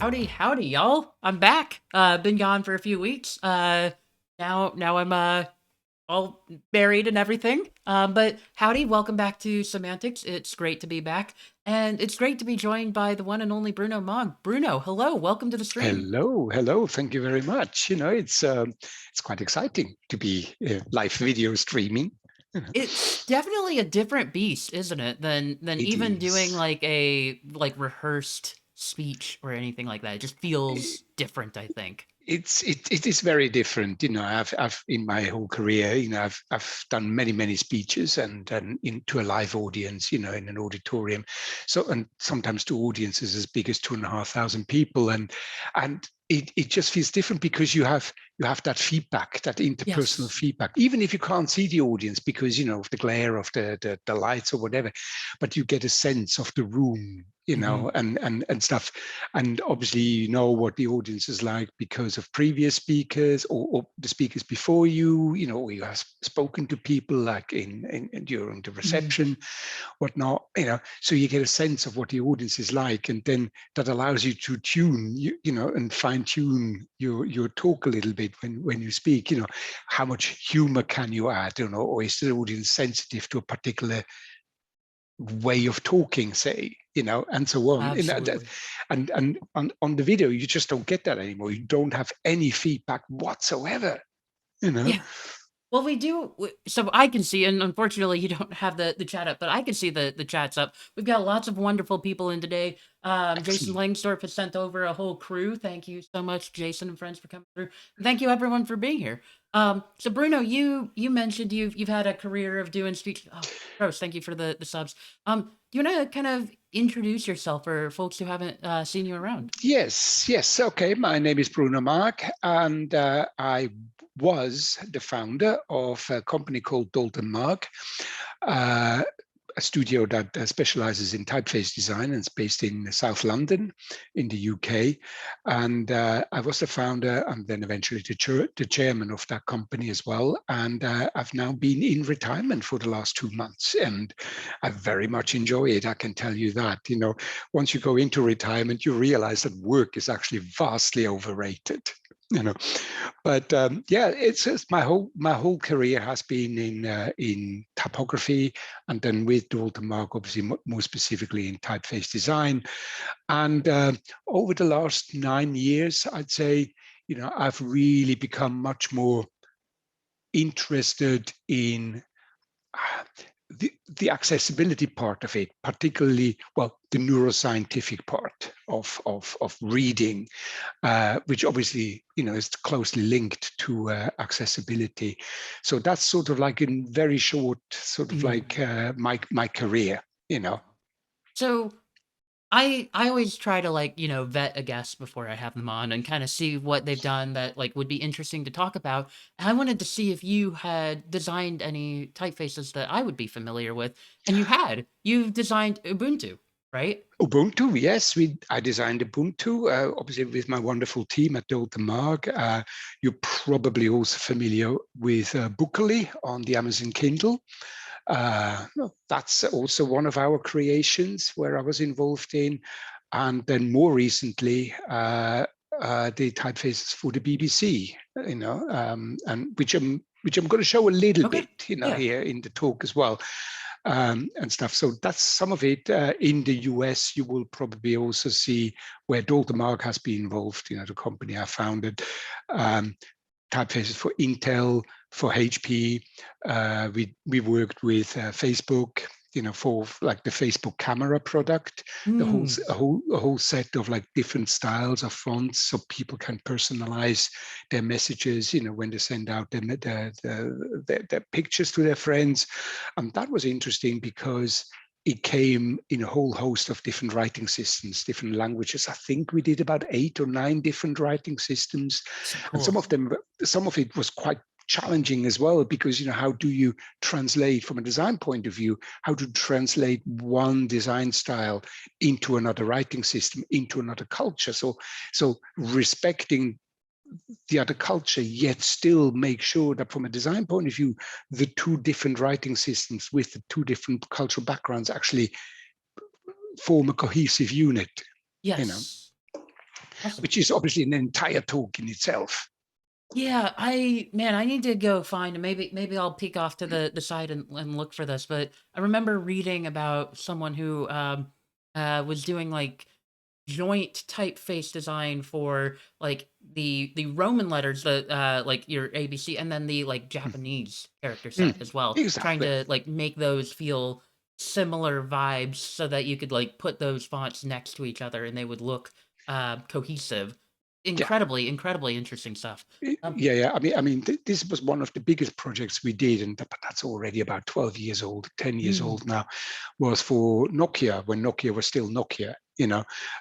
Howdy, howdy, y'all. I'm back. Been gone for a few weeks. Now I'm all married and everything. But howdy, welcome back to Some Antics. It's great to be back, and it's great to be joined by the one and only Bruno Maag. Bruno, hello, welcome to the stream. Hello, hello. Thank you very much. It's quite exciting to be live video streaming. It's definitely a different beast, isn't it, than It even doing is. like a rehearsed speech or anything like that. It just feels different, I think. It is very different. I've in my whole career, I've done many speeches and into a live audience, in an auditorium. So and sometimes to audiences as big as 2,500 people, and it just feels different because you have that feedback, that interpersonal Yes. feedback, even if you can't see the audience because of the glare of the lights or whatever, but you get a sense of the room, Hmm. and stuff. And obviously, you know what the audience is like because of previous speakers or the speakers before you, or you have spoken to people like in during the Hmm. reception, whatnot, so you get a sense of what the audience is like. And then that allows you to tune, and fine tune your talk a little bit when you speak, how much humor can you add, or is the audience sensitive to a particular way of talking, say, and so on. Absolutely. And on the video, you just don't get that anymore. You don't have any feedback whatsoever, you know. Yeah. Well, we do. So I can see, and unfortunately, you don't have the chat up, but I can see the chats up. We've got lots of wonderful people in today. Jason Excellent. Langsdorff has sent over a whole crew. Thank you so much, Jason and friends, for coming through. And thank you everyone for being here. So Bruno, you mentioned you've had a career of doing speech. Oh, gross! Thank you for the subs. Do you want to kind of introduce yourself for folks who haven't seen you around? Yes. Okay, my name is Bruno Maag, and I was the founder of a company called Dalton Maag, uh, a studio that specializes in typeface design, and it's based in South London in the UK. And I was the founder and then eventually the chairman of that company as well. And I've now been in retirement for the last 2 months, and I very much enjoy it. I can tell you that. Once you go into retirement, you realize that work is actually vastly overrated. You know, but yeah, it's my whole career has been in typography, and then with Dalton Mark, obviously more specifically in typeface design. And over the last 9 years, I'd say, I've really become much more interested in the accessibility part of it, particularly, well, the neuroscientific part of reading, which obviously, is closely linked to accessibility. So that's sort of like in very short, sort of Mhm. like my career, you know. So I always try to vet a guest before I have them on and kind of see what they've done that would be interesting to talk about. And I wanted to see if you had designed any typefaces that I would be familiar with, and you had. You've designed Ubuntu, right? Ubuntu, yes, I designed Ubuntu, obviously with my wonderful team at Dalton Maag. You're probably also familiar with Bookly on the Amazon Kindle. That's also one of our creations where I was involved in. And then more recently, the typefaces for the BBC, and which I'm going to show a little Okay. bit, Yeah. here in the talk as well, and stuff. So that's some of it. In the US, you will probably also see where Dalton Mark has been involved, the company I founded. Um, Typefaces for Intel, for HP. We worked with Facebook, for like the Facebook camera product, the whole Hmm. a whole set of like different styles of fonts, so people can personalize their messages, when they send out their pictures to their friends. And that was interesting because it came in a whole host of different writing systems, different languages. I think we did about 8 or 9 different writing systems, So and cool. some of it was quite challenging as well, because how do you translate from a design point of view, how to translate one design style into another writing system, into another culture, so respecting the other culture, yet still make sure that from a design point of view, the two different writing systems with the two different cultural backgrounds actually form a cohesive unit, you know. Yes. Awesome. which is obviously an entire talk in itself. Yeah, I need to go find, and maybe I'll peek off to the side and look for this. But I remember reading about someone who was doing like joint typeface design for like the Roman letters, the like your ABC, and then the like Japanese character set Mm, as well, trying exactly. to like make those feel similar vibes so that you could like put those fonts next to each other and they would look cohesive. Yeah. Incredibly interesting stuff. Yeah, yeah. This was one of the biggest projects we did, and that's already about 12 years old, 10 years Mm, old now. Was for Nokia when Nokia was still Nokia.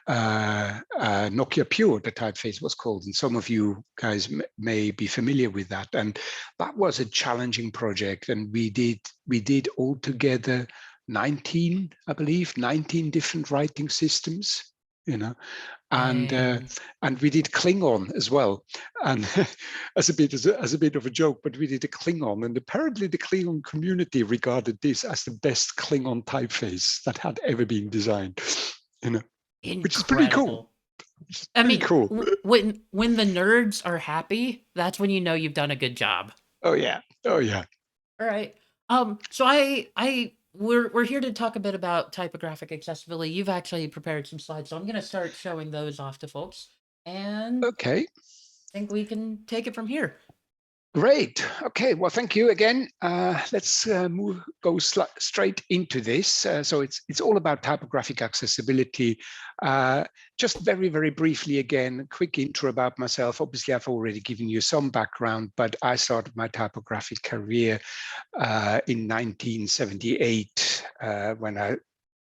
Nokia Pure, the typeface was called, and some of you guys may be familiar with that. And that was a challenging project, and we did altogether 19, I believe, 19 different writing systems. You know, and uh, dang. and we did Klingon as well, and as a bit of a joke, but we did a Klingon, and apparently the Klingon community regarded this as the best Klingon typeface that had ever been designed. You know, which is pretty cool. Incredible. Which is I pretty mean, cool. when the nerds are happy, that's when you know you've done a good job. Oh yeah, oh yeah. All right. So we're here to talk a bit about typographic accessibility. You've actually prepared some slides, so I'm gonna start showing those off to folks, and Okay. think we can take it from here. Great. Okay. Well, thank you again. Let's go straight into this. So it's all about typographic accessibility. Just very, very briefly again, a quick intro about myself. Obviously, I've already given you some background, but I started my typographic career in 1978 when I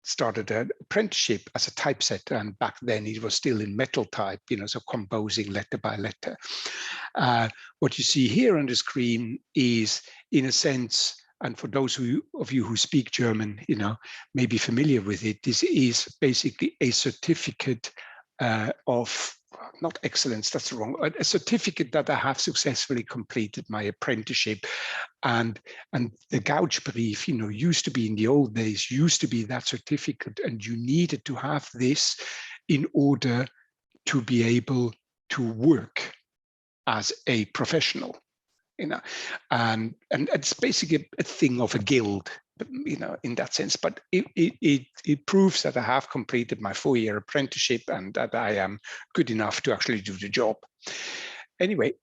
started an apprenticeship as a typesetter, and back then it was still in metal type, so composing letter by letter. What you see here on the screen is, in a sense, and for those of you who speak German, may be familiar with it, this is basically a certificate of, not excellence, that's wrong, a certificate that I have successfully completed my apprenticeship. And the Gouge-brief, used to be, in the old days, used to be that certificate, and you needed to have this in order to be able to work as a professional, and it's basically a thing of a guild, in that sense. But it proves that I have completed my 4-year apprenticeship and that I am good enough to actually do the job. Anyway,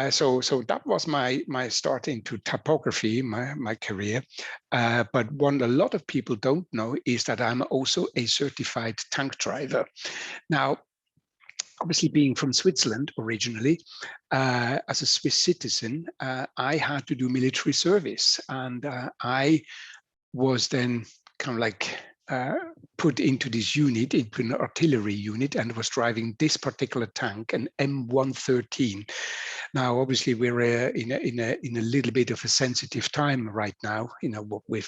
so that was my start into typography, my career. But a lot of people don't know is that I'm also a certified tank driver. Now, obviously, being from Switzerland originally, as a Swiss citizen, I had to do military service, and I was then kind of like put into this unit, into an artillery unit, and was driving this particular tank, an M113. Now, obviously, we're in a little bit of a sensitive time right now, with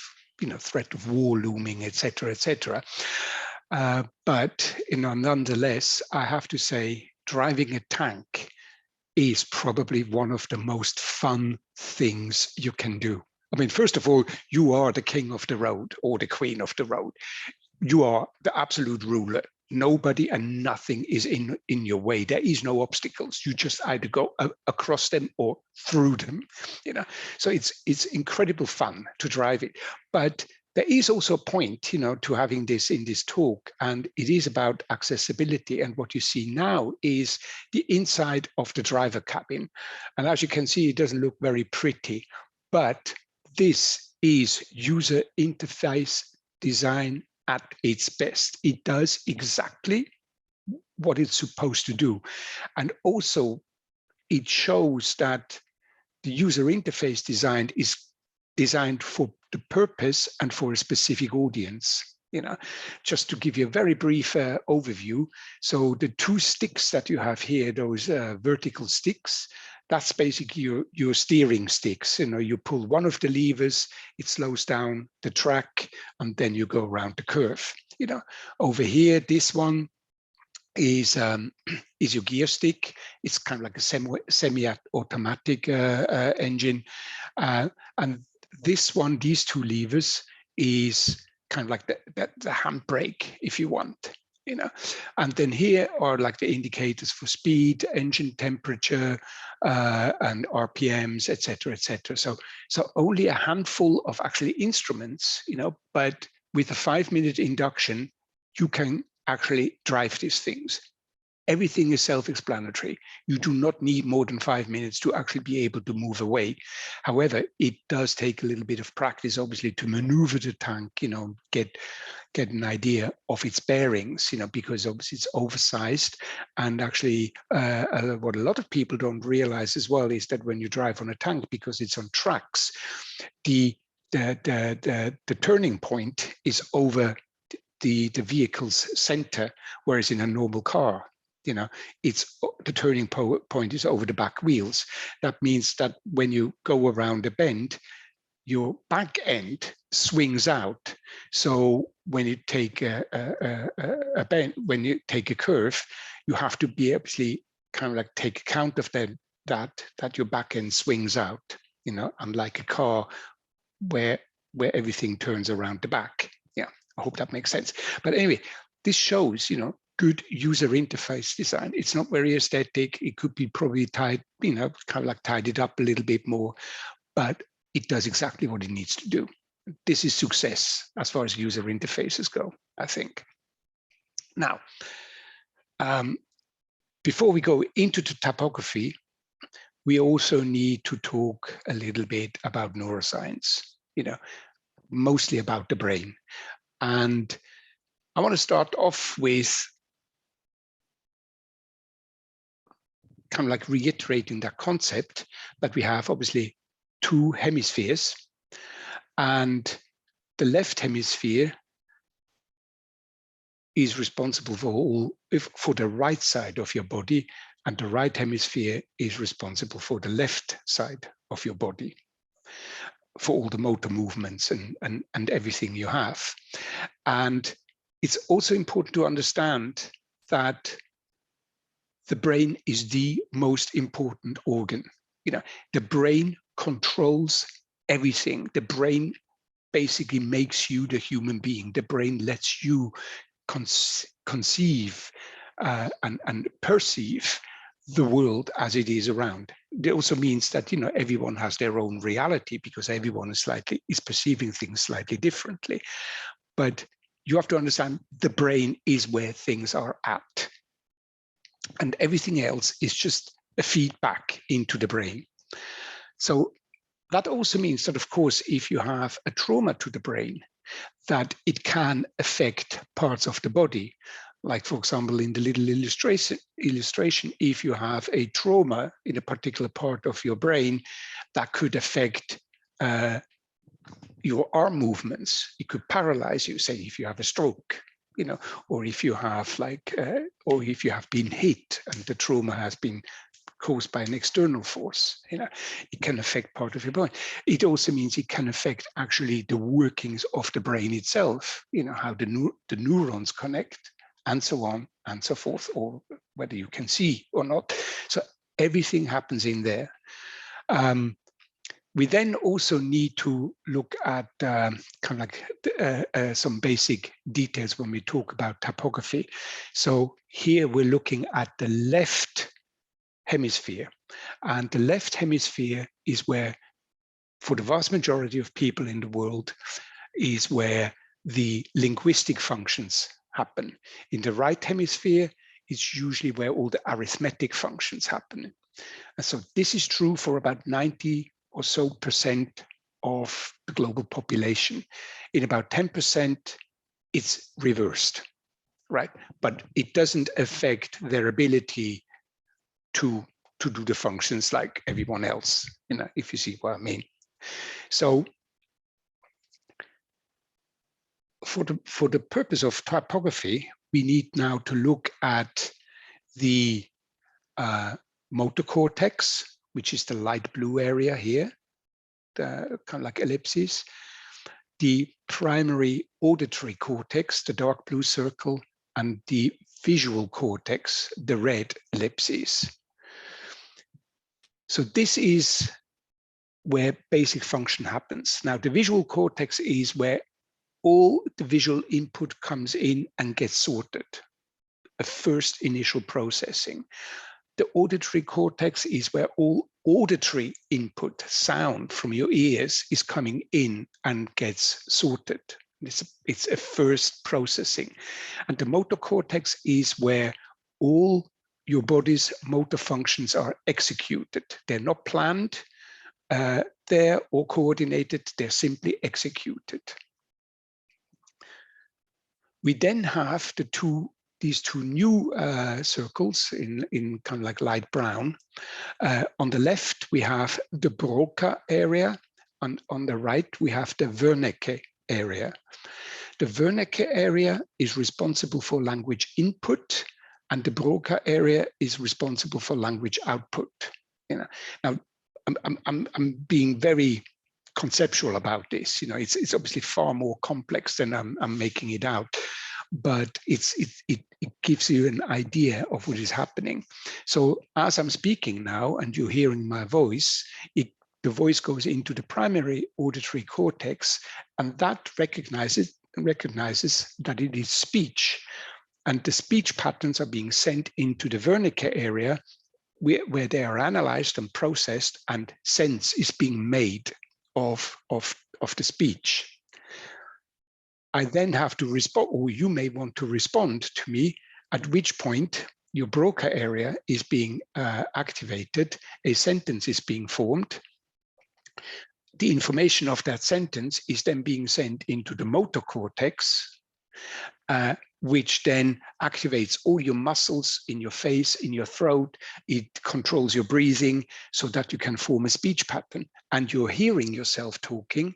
threat of war looming, etc., etc. But nonetheless, I have to say, driving a tank is probably one of the most fun things you can do. I mean, first of all, you are the king of the road or the queen of the road. You are the absolute ruler. Nobody and nothing is in your way. There is no obstacles. You just either go across them or through them. So it's incredible fun to drive it. But there is also a point, to having this in this talk, and it is about accessibility. And what you see now is the inside of the driver cabin. And as you can see, it doesn't look very pretty, but this is user interface design at its best. It does exactly what it's supposed to do. And also, it shows that the user interface design is designed for the purpose and for a specific audience. Just to give you a very brief overview. So the 2 sticks that you have here, those vertical sticks, that's basically your steering sticks. You pull one of the levers, it slows down the track, and then you go around the curve. Over here, this one is your gear stick. It's kind of like a semi-automatic engine, and this one, these 2 levers, is kind of like the handbrake, if you want. And then here are like the indicators for speed, engine temperature, and RPMs, etc., etc. So only a handful of actually instruments, but with a 5-minute induction, you can actually drive these things. Everything is self-explanatory. You do not need more than 5 minutes to actually be able to move away. However, it does take a little bit of practice, obviously, to maneuver the tank, get an idea of its bearings, because obviously it's oversized. And actually, what a lot of people don't realize as well is that when you drive on a tank, because it's on tracks, the turning point is over the vehicle's center, whereas in a normal car, it's the turning point is over the back wheels. That means that when you go around a bend, your back end swings out. So when you take a bend, when you take a curve, you have to be obviously kind of like take account of that your back end swings out, unlike a car where everything turns around the back. Yeah, I hope that makes sense. But anyway, this shows, good user interface design. It's not very aesthetic. It could be probably tied, kind of like tidied up a little bit more, but it does exactly what it needs to do. This is success as far as user interfaces go, I think. Now, before we go into the typography, we also need to talk a little bit about neuroscience, mostly about the brain. And I want to start off with kind of like reiterating that concept that we have obviously 2 hemispheres, and the left hemisphere is responsible for the right side of your body, and the right hemisphere is responsible for the left side of your body, for all the motor movements and everything you have. And it's also important to understand that the brain is the most important organ. The brain controls everything. The brain basically makes you the human being. The brain lets you conceive and perceive the world as it is around. It also means that everyone has their own reality, because everyone is perceiving things slightly differently. But you have to understand the brain is where things are at, and everything else is just a feedback into the brain. So that also means that, of course, if you have a trauma to the brain, that it can affect parts of the body. Like, for example, in the little illustration, if you have a trauma in a particular part of your brain, that could affect your arm movements. It could paralyze you, say, if you have a stroke, or if you have or if you have been hit and the trauma has been caused by an external force, it can affect part of your brain. It also means it can affect actually the workings of the brain itself, how the neurons connect, and so on and so forth, or whether you can see or not. So everything happens in there. We then also need to look at some basic details when we talk about typography. So here we're looking at the left hemisphere, and the left hemisphere is where, for the vast majority of people in the world, is where the linguistic functions happen. In the right hemisphere, it's usually where all the arithmetic functions happen. And so this is true for about 90% or so of the global population. In about 10%, it's reversed, right? But it doesn't affect their ability to do the functions like everyone else, if you see what I mean. So for the purpose of typography, we need now to look at the motor cortex, which is the light blue area here, the kind of like ellipses, the primary auditory cortex, the dark blue circle, and the visual cortex, the red ellipses. So this is where basic function happens. Now, the visual cortex is where all the visual input comes in and gets sorted. a first initial processing. The auditory cortex is where all auditory input, sound from your ears, is coming in and gets sorted. It's a first processing. And the motor cortex is where all your body's motor functions are executed. They're not planned there or coordinated, they're simply executed. We then have these two new circles in kind of like light brown. On the left, we have the Broca area, and on the right, we have the Wernicke area. The Wernicke area is responsible for language input, and the Broca area is responsible for language output. You know, now I'm being very conceptual about this. You know, it's obviously far more complex than I'm making it out, but it gives you an idea of what is happening. So as I'm speaking now and you're hearing my voice, the voice goes into the primary auditory cortex, and that recognizes that it is speech. And the speech patterns are being sent into the Wernicke area where they are analyzed and processed, and sense is being made of the speech. I then have to respond, or you may want to respond to me, at which point your Broca area is being activated, a sentence is being formed. The information of that sentence is then being sent into the motor cortex, which then activates all your muscles in your face, in your throat. It controls your breathing so that you can form a speech pattern. And you're hearing yourself talking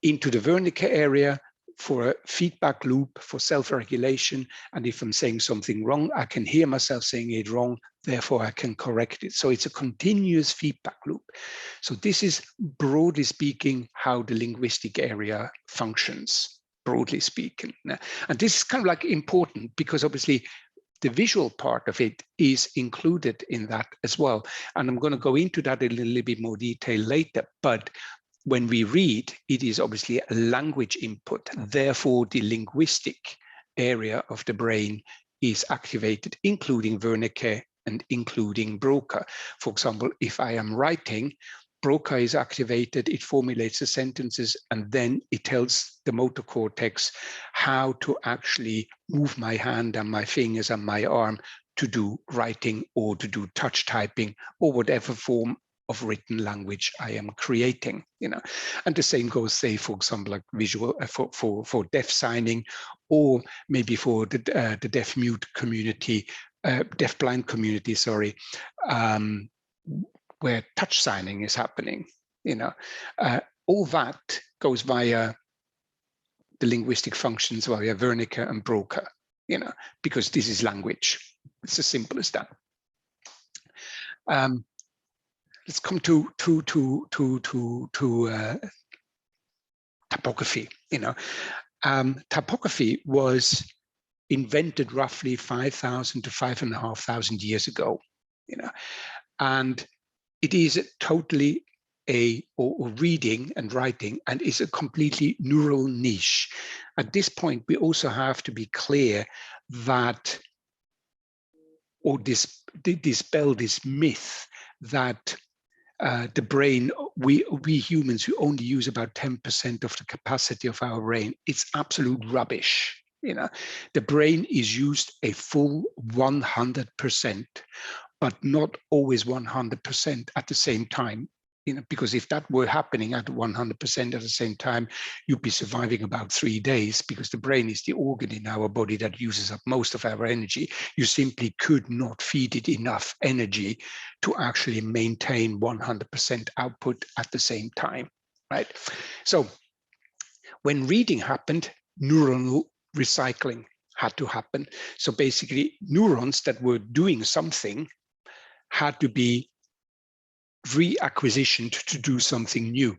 into the Wernicke area for a feedback loop, for self-regulation. And if I'm saying something wrong, I can hear myself saying it wrong, therefore I can correct it. So it's a continuous feedback loop. So this is, broadly speaking, how the linguistic area functions, broadly speaking. And this is kind of like important because obviously the visual part of it is included in that as well. And I'm going to go into that in a little bit more detail later, but when we read, it is obviously a language input. Therefore, the linguistic area of the brain is activated, including Wernicke and including Broca. For example, if I am writing, Broca is activated, it formulates the sentences, and then it tells the motor cortex how to actually move my hand and my fingers and my arm to do writing or to do touch typing or whatever form of written language I am creating, you know. And the same goes, say, for example, like visual for deaf signing, or maybe for the deaf mute community, deaf blind community, sorry, where touch signing is happening, you know. All that goes via the linguistic functions via Wernicke and Broca, you know, because this is language. It's as simple as that. Let's come to typography. You know, typography was invented roughly 5,000 to 5,500 years ago. You know, and it is totally or reading and writing, and is a completely neural niche. At this point, we also have to be clear that, or dispel this myth that the brain, we humans who only use about 10% of the capacity of our brain, it's absolute rubbish. You know, the brain is used a full 100%, but not always 100% at the same time. You know, because if that were happening at 100% at the same time, you'd be surviving about 3 days, because the brain is the organ in our body that uses up most of our energy. You simply could not feed it enough energy to actually maintain 100% output at the same time, right? So when reading happened, neuronal recycling had to happen. So basically, neurons that were doing something had to be reacquisitioned to do something new,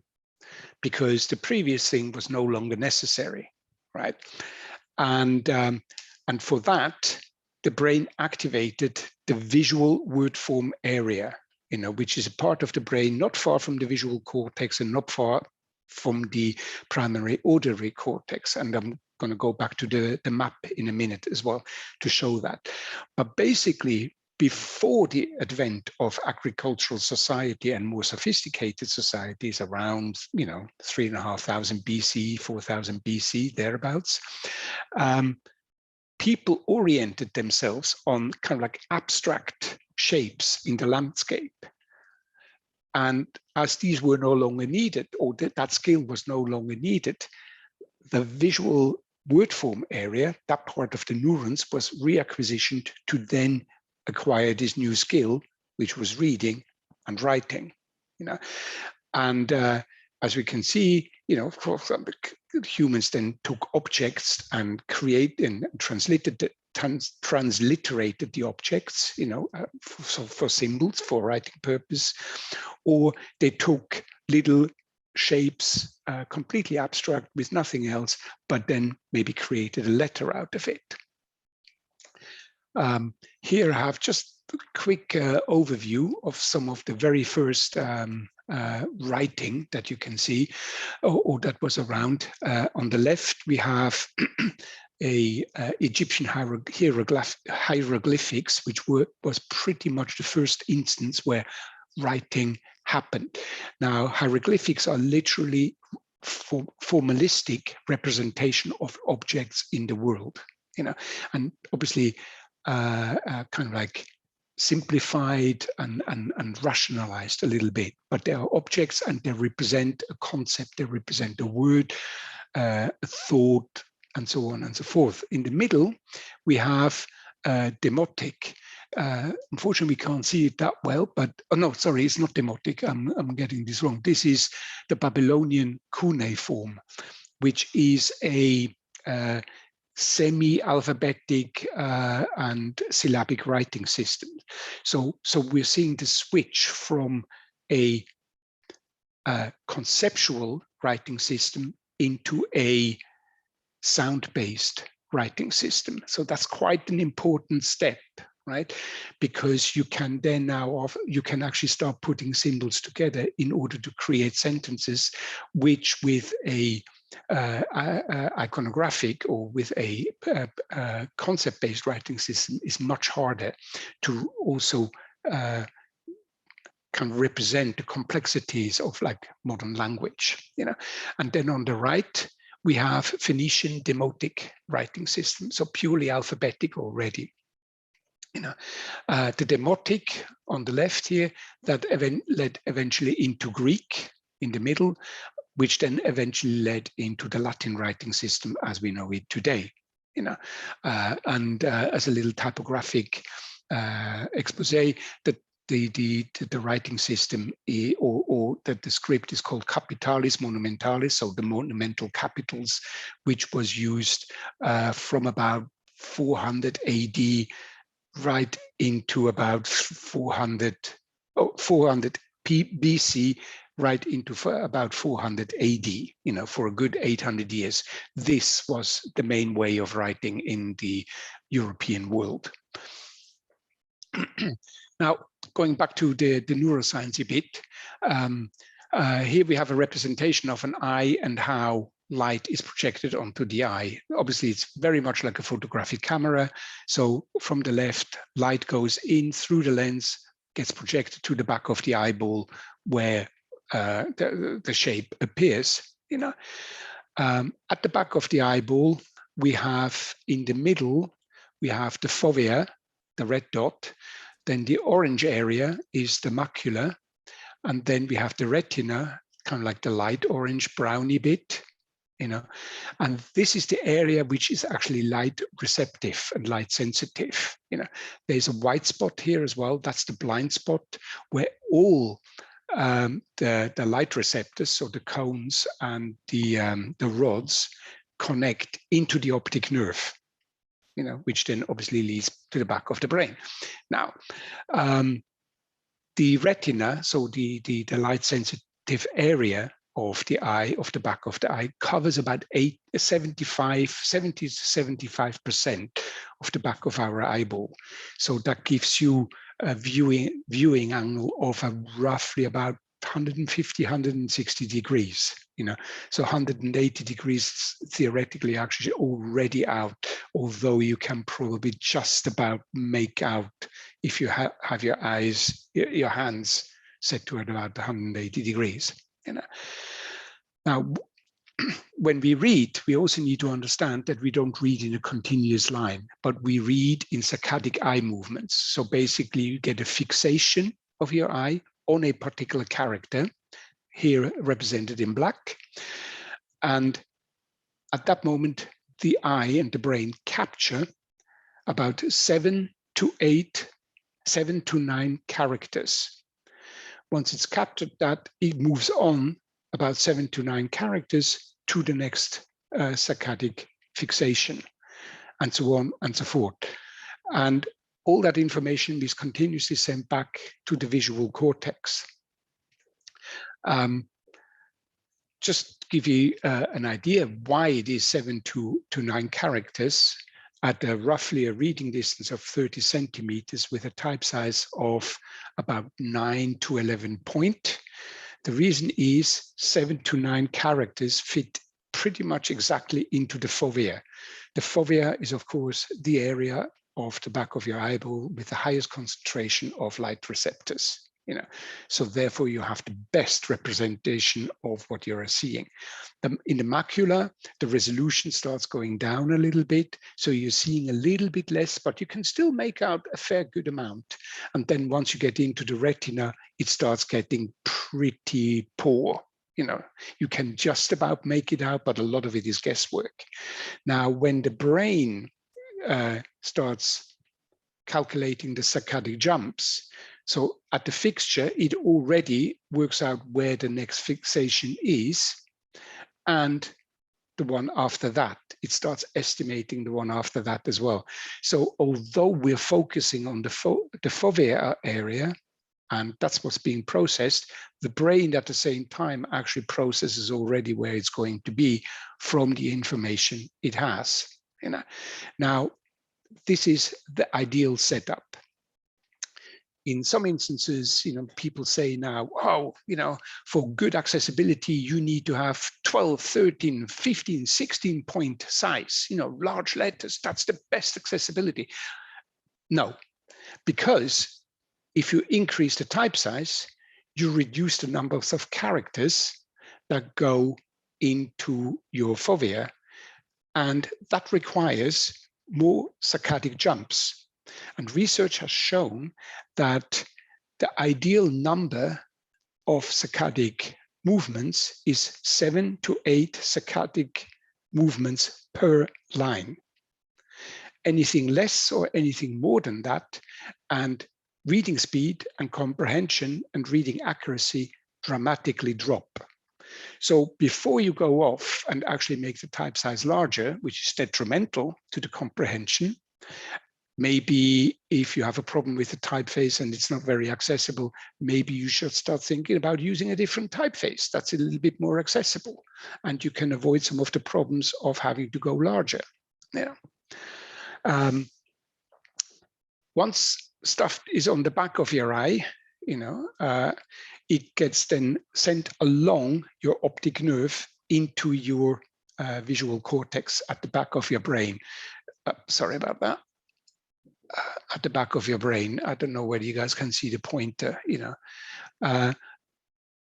because the previous thing was no longer necessary, right? And for that, the brain activated the visual word form area, you know, which is a part of the brain not far from the visual cortex and not far from the primary auditory cortex. And I'm going to go back to the map in a minute as well to show that. But basically, before the advent of agricultural society and more sophisticated societies around, 3,500 BC, 4,000 BC, thereabouts, people oriented themselves on kind of like abstract shapes in the landscape. And as these were no longer needed, or that skill was no longer needed, the visual word form area, that part of the neurons, was reacquisitioned to then acquire this new skill, which was reading and writing. And as we can see, for example, humans then took objects and transliterated the objects, for symbols, for writing purpose, or they took little shapes, completely abstract with nothing else, but then maybe created a letter out of it. Here I have just a quick overview of some of the very first writing that you can see, or that was around. On the left, we have Egyptian hieroglyphics, which was pretty much the first instance where writing happened. Now, hieroglyphics are literally formalistic representation of objects in the world, and obviously kind of like simplified and rationalized a little bit, but they are objects and they represent a concept, they represent a word, a thought, and so on and so forth. In the middle, we have demotic. Unfortunately, we can't see it that well, but oh no, sorry, it's not demotic. I'm getting this wrong. This is the Babylonian cuneiform, which is a semi-alphabetic and syllabic writing system. So we're seeing the switch from a conceptual writing system into a sound-based writing system. So that's quite an important step, right? Because you can then you can actually start putting symbols together in order to create sentences, which with a iconographic or with a concept-based writing system is much harder to also can represent the complexities of like modern language, And then on the right, we have Phoenician demotic writing system, so purely alphabetic already. The demotic on the left here, that led eventually into Greek in the middle, which then eventually led into the Latin writing system as we know it today. And as a little typographic expose, that the writing system or that the script is called capitalis monumentalis, so the monumental capitals, which was used from about 400 AD right into about 400 BC, right into about 400 AD, for a good 800 years. This was the main way of writing in the European world. Now, going back to the neuroscience a bit, here we have a representation of an eye and how light is projected onto the eye. Obviously, it's very much like a photographic camera. So from the left, light goes in through the lens, gets projected to the back of the eyeball where the shape appears. At the back of the eyeball, we have in the middle, we have the fovea, the red dot. Then the orange area is the macula. And then we have the retina, kind of like the light orange browny bit. And this is the area which is actually light receptive and light sensitive. There's a white spot here as well. That's the blind spot where all the light receptors, so the cones and the rods, connect into the optic nerve, which then obviously leads to the back of the brain. Now, the retina, so the light sensitive area of the eye, of the back of the eye, covers about 70 to 75% of the back of our eyeball. So that gives you a viewing angle of roughly about 150, 160 degrees, So 180 degrees theoretically actually already out, although you can probably just about make out if you have your hands set to about 180 degrees. Now, when we read, we also need to understand that we don't read in a continuous line, but we read in saccadic eye movements. So basically you get a fixation of your eye on a particular character, here represented in black. And at that moment, the eye and the brain capture about 7 to 9 characters. Once it's captured that, it moves on about 7 to 9 characters to the next saccadic fixation, and so on and so forth. And all that information is continuously sent back to the visual cortex. Just give you an idea of why it is 7 to 9 characters at roughly a reading distance of 30 centimeters with a type size of about 9 to 11 point. The reason is 7 to 9 characters fit pretty much exactly into the fovea. The fovea is, of course, the area of the back of your eyeball with the highest concentration of light receptors. So therefore you have the best representation of what you're seeing. In the macula, the resolution starts going down a little bit, so you're seeing a little bit less, but you can still make out a fair good amount. And then once you get into the retina, it starts getting pretty poor. You can just about make it out, but a lot of it is guesswork. Now, when the brain starts calculating the saccadic jumps, so at the fixture, it already works out where the next fixation is, and the one after that, it starts estimating the one after that as well. So although we're focusing on the fovea area, and that's what's being processed, the brain at the same time actually processes already where it's going to be from the information it has. Now, this is the ideal setup. In some instances, people say now, oh, for good accessibility, you need to have 12, 13, 15, 16 point size, large letters. That's the best accessibility. No, because if you increase the type size, you reduce the numbers of characters that go into your fovea, and that requires more saccadic jumps. And research has shown that the ideal number of saccadic movements is 7 to 8 saccadic movements per line. Anything less or anything more than that, and reading speed and comprehension and reading accuracy dramatically drop. So before you go off and actually make the type size larger, which is detrimental to the comprehension, maybe if you have a problem with the typeface and it's not very accessible, maybe you should start thinking about using a different typeface that's a little bit more accessible, and you can avoid some of the problems of having to go larger. Once stuff is on the back of your eye, it gets then sent along your optic nerve into your visual cortex at the back of your brain. Sorry about that. At the back of your brain. I don't know whether you guys can see the pointer,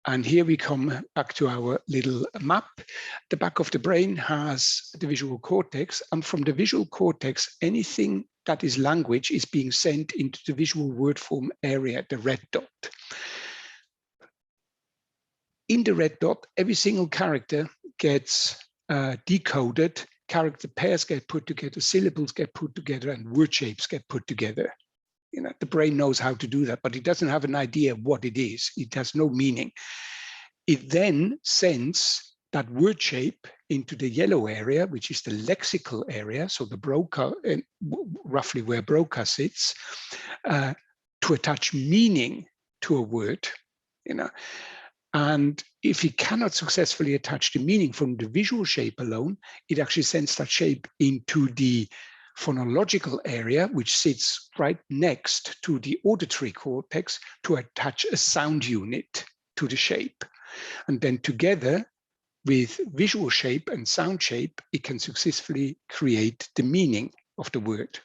and here we come back to our little map. The back of the brain has the visual cortex, and from the visual cortex, anything that is language is being sent into the visual word form area, the red dot. In the red dot, every single character gets decoded. Character pairs get put together, syllables get put together, and word shapes get put together. The brain knows how to do that, but it doesn't have an idea of what it is. It has no meaning. It then sends that word shape into the yellow area, which is the lexical area, so the Broca, roughly where Broca sits, to attach meaning to a word. And if it cannot successfully attach the meaning from the visual shape alone, it actually sends that shape into the phonological area, which sits right next to the auditory cortex, to attach a sound unit to the shape. And then together, with visual shape and sound shape, it can successfully create the meaning of the word.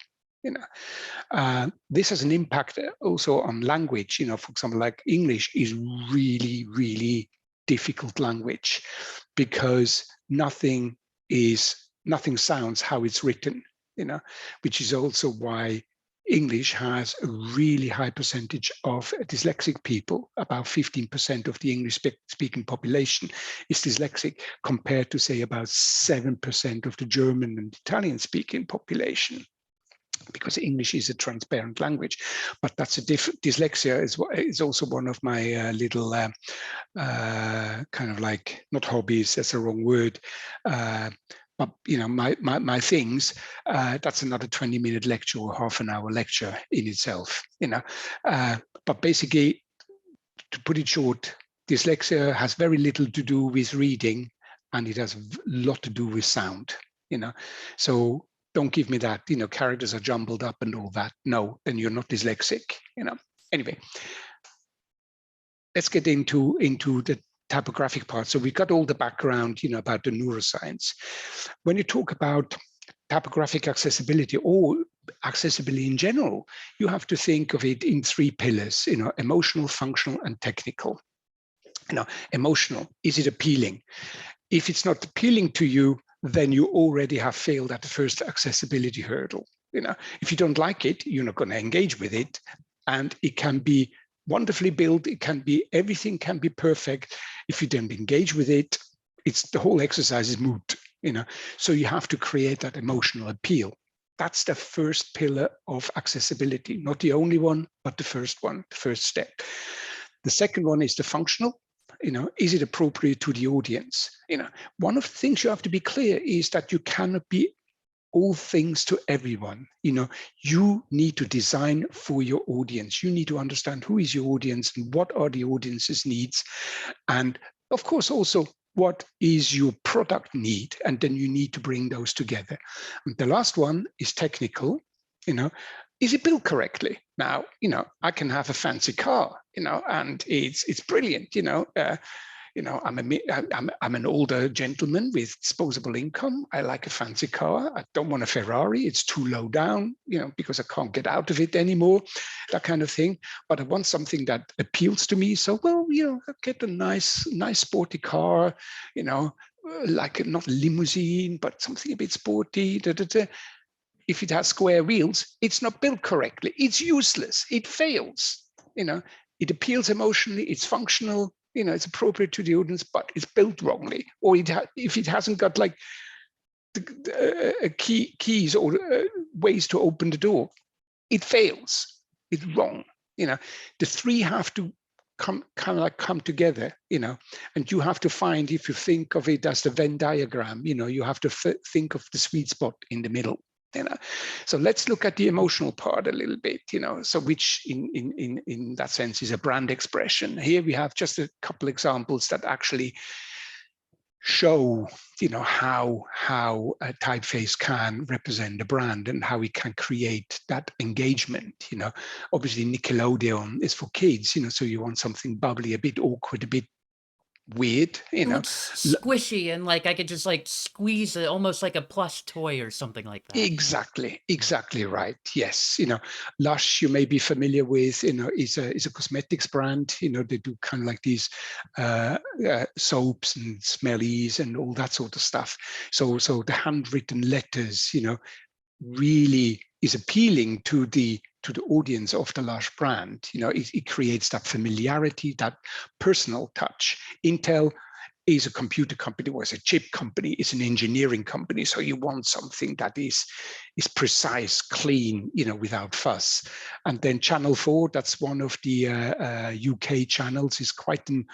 You know, this has an impact also on language. You know, for example, like English is really, really difficult language because nothing sounds how it's written. You know, which is also why English has a really high percentage of dyslexic people. About 15% of the English-speaking population is dyslexic, compared to, say, about 7% of the German and Italian-speaking population, because English is a transparent language. But that's a different. Dyslexia is also one of my little kind of like, not hobbies, that's the wrong word, but you know, my things. That's another 20-minute lecture or half an hour lecture in itself. You know, but basically, to put it short, dyslexia has very little to do with reading, and it has a lot to do with sound. You know, so don't give me that. You know, characters are jumbled up and all that. No, then you're not dyslexic. You know. Anyway, let's get into the typographic part. So we got all the background, you know, about the neuroscience. When you talk about typographic accessibility or accessibility in general, you have to think of it in three pillars, you know, emotional, functional, and technical. You know, emotional, is it appealing? If it's not appealing to you, then you already have failed at the first accessibility hurdle. You know, if you don't like it, you're not going to engage with it, and it can be wonderfully built. It can be, everything can be perfect. If you don't engage with it, it's the whole exercise is moot. You know, so you have to create that emotional appeal. That's the first pillar of accessibility, not the only one, but the first one, the first step. The second one is the functional. You know, is it appropriate to the audience? You know, one of the things you have to be clear is that you cannot be all things to everyone. You know, you need to design for your audience. You need to understand who is your audience and what are the audience's needs. And of course, also what is your product need? And then you need to bring those together. And the last one is technical. You know, is it built correctly? Now, you know, I can have a fancy car, you know, and it's brilliant, you know. I'm an older gentleman with disposable income. I like a fancy car. I don't want a Ferrari. It's too low down, you know, because I can't get out of it anymore, that kind of thing. But I want something that appeals to me. So, well, you know, I get a nice sporty car, you know, like not a limousine, but something a bit sporty. If it has square wheels, it's not built correctly. It's useless. It fails. You know, it appeals emotionally. It's functional. You know, it's appropriate to the audience, but it's built wrongly. Or if it hasn't got like keys or ways to open the door, it fails. It's wrong. You know, the three have to come together. You know, and you have to find, if you think of it as the Venn diagram, you know, you have to think of the sweet spot in the middle. You know, so let's look at the emotional part a little bit. You know, so which in that sense is a brand expression. Here we have just a couple examples that actually show, you know, how a typeface can represent a brand and how it can create that engagement. You know, obviously Nickelodeon is for kids. You know, so you want something bubbly, a bit awkward, a bit weird. You It know, looks squishy and like I could just like squeeze it almost like a plush toy or something like that. Exactly right. Yes, you know, Lush, you may be familiar with, you know, is a cosmetics brand. You know, they do kind of like these soaps and smellies and all that sort of stuff. So the handwritten letters, you know, really is appealing to the audience of the Lush brand. You know, it creates that familiarity, that personal touch. Intel is a computer company, or is a chip company, is an engineering company. So you want something that is precise, clean, you know, without fuss. And then Channel 4, that's one of the UK channels, is quite an,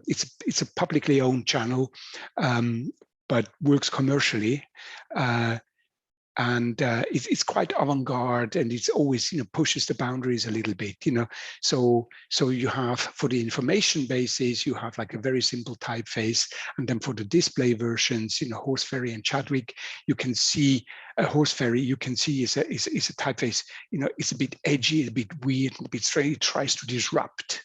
it's a publicly owned channel, but works commercially. And it's quite avant-garde, and it's always, you know, pushes the boundaries a little bit, you know. So you have, for the information basis, you have like a very simple typeface, and then for the display versions, you know, Horseferry and Chadwick, you can see a horse ferry, you can see is a typeface. It's a bit edgy, a bit weird, a bit strange. It tries to disrupt.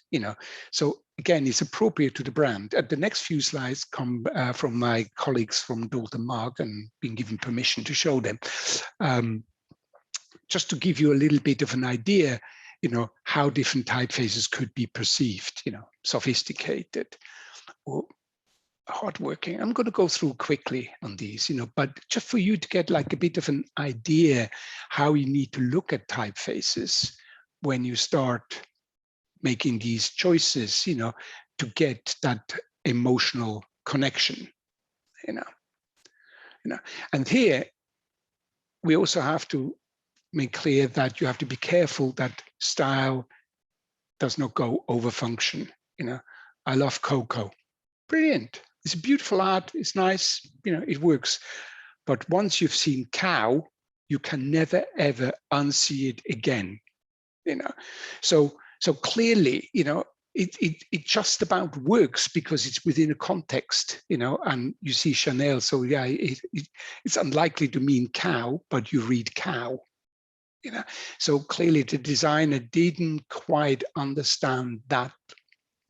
So again, it's appropriate to the brand. The next few slides come from my colleagues from Dalton Maag, and been given permission to show them. Just to give you a little bit of an idea, how different typefaces could be perceived. Sophisticated or hardworking. I'm going to go through quickly on these, but just for you to get like a bit of an idea how you need to look at typefaces when you start making these choices, to get that emotional connection, And here we also have to make clear that you have to be careful that style does not go over function. I love Coco. Brilliant. It's a beautiful art. It's nice. It works. But once you've seen cow, you can never ever unsee it again. So clearly, it just about works because it's within a context. And you see Chanel. So yeah, it's unlikely to mean cow, but you read cow. So clearly the designer didn't quite understand that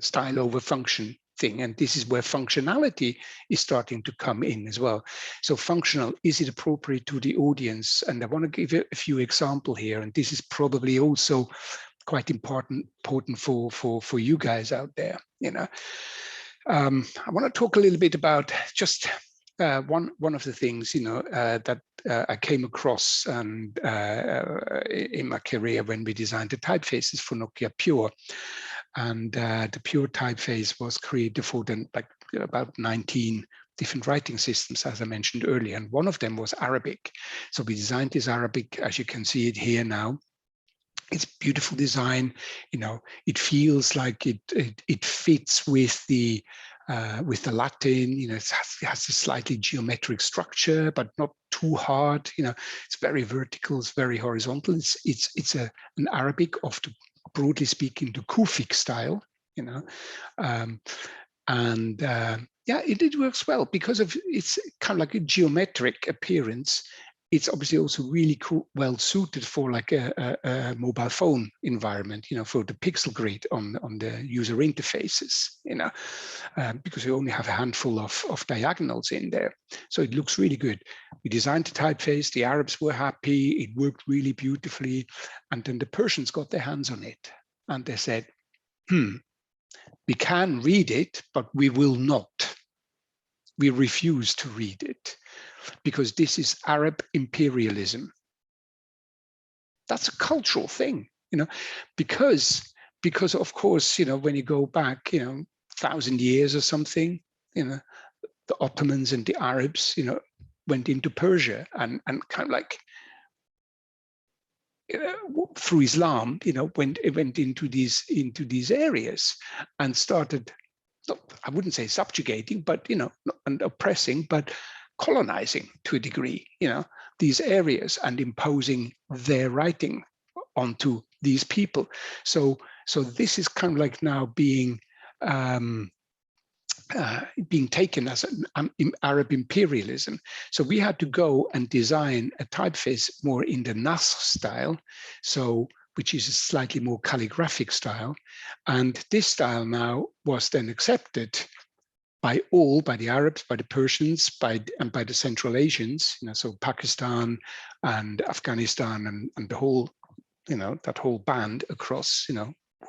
style over function thing. And this is where functionality is starting to come in as well. So functional, is it appropriate to the audience? And I want to give you a few examples here. And this is probably also quite important for you guys out there. I want to talk a little bit about just one of the things that I came across and in my career when we designed the typefaces for Nokia Pure. And the Pure typeface was created for about 19 different writing systems, as I mentioned earlier. And one of them was Arabic. So we designed this Arabic, as you can see it here now. It's beautiful design. It feels like it fits with the Latin. It has a slightly geometric structure, but not too hard. It's very vertical. It's very horizontal. It's an Arabic of the, broadly speaking, the Kufic style. Yeah, it works well because of its kind of like a geometric appearance. It's obviously also really cool, well suited for like a mobile phone environment, for the pixel grid on the user interfaces, because you only have a handful of diagonals in there. So it looks really good. We designed the typeface, the Arabs were happy, it worked really beautifully. And then the Persians got their hands on it and they said, we can read it, but we will not. We refuse to read it because this is Arab imperialism. That's a cultural thing, because of course, when you go back, 1,000 years or something, the Ottomans and the Arabs, went into Persia and kind of like through Islam, went into these areas and started, I wouldn't say subjugating, but and oppressing, but colonizing to a degree, these areas and imposing their writing onto these people. So this is kind of like now being taken as an Arab imperialism. So we had to go and design a typeface more in the Nasr style, which is a slightly more calligraphic style. And this style now was then accepted by the Arabs, by the Persians, and by the Central Asians, so Pakistan and Afghanistan and the whole, that whole band across,